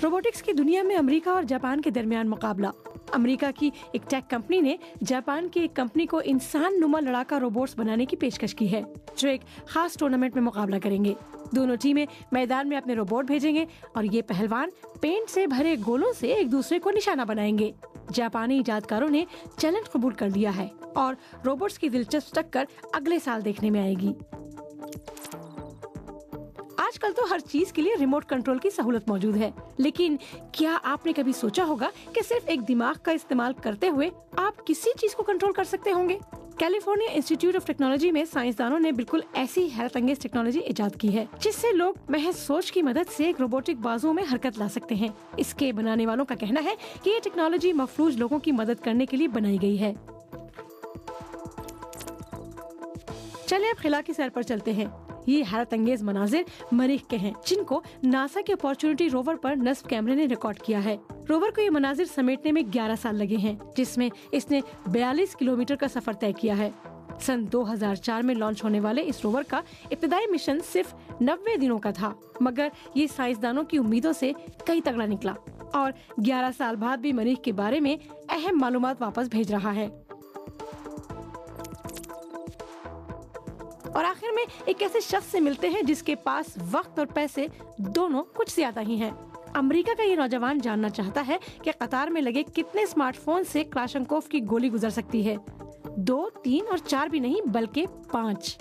Robotics की दुनिया में अमेरिका और जापान के दरमियान मुकाबला। अमेरिका की एक टेक कंपनी ने जापान की एक कंपनी को इंसान नुमा लड़ाका रोबोट्स बनाने की पेशकश की है, जो एक खास टूर्नामेंट में मुकाबला करेंगे। दोनों टीमें मैदान में अपने रोबोट भेजेंगे और ये पहलवान पेंट से भरे गोलों से एक दूसरे को निशाना बनाएंगे। जापानी इजादकारों ने चैलेंज कबूल कर लिया है और रोबोट्स की दिलचस्प टक्कर अगले साल देखने में आएगी। आजकल तो हर चीज के लिए रिमोट कंट्रोल की सहूलत मौजूद है, लेकिन क्या आपने कभी सोचा होगा कि सिर्फ एक दिमाग का इस्तेमाल करते हुए आप किसी चीज को कंट्रोल कर सकते होंगे? कैलिफोर्निया इंस्टीट्यूट ऑफ टेक्नोलॉजी में साइंसदानों ने बिल्कुल ऐसी हैरत अंगेज टेक्नोलॉजी इजाद की है, जिससे लोग महज सोच की मदद से एक रोबोटिक बाजुओं में हरकत ला सकते हैं। इसके बनाने वालों का कहना है कि ये टेक्नोलॉजी मफलूज लोगों की मदद करने के लिए बनाई गई है। चलिए अब खिला की सैर पर चलते हैं। ये हैरत अंगेज मनाजिर मरीख के हैं, जिनको नासा के अपॉर्चुनिटी रोवर पर नस्ब कैमरे ने रिकॉर्ड किया है। रोवर को ये मनाजिर समेटने में 11 साल लगे हैं, जिसमें इसने 42 किलोमीटर का सफर तय किया है। सन 2004 में लॉन्च होने वाले इस रोवर का इब्तिदाई मिशन सिर्फ 90 दिनों का था, मगर ये साइंसदानों की उम्मीदों से कई तगड़ा निकला और 11 साल बाद भी मरीख के बारे में अहम मालूमात वापस भेज रहा है। और आखिर में एक ऐसे शख्स से मिलते हैं जिसके पास वक्त और पैसे दोनों कुछ ज्यादा ही हैं। अमेरिका का ये नौजवान जानना चाहता है कि कतार में लगे कितने स्मार्टफोन से क्लाशंकोव की गोली गुजर सकती है। 2, 3 और 4 भी नहीं, बल्कि 5।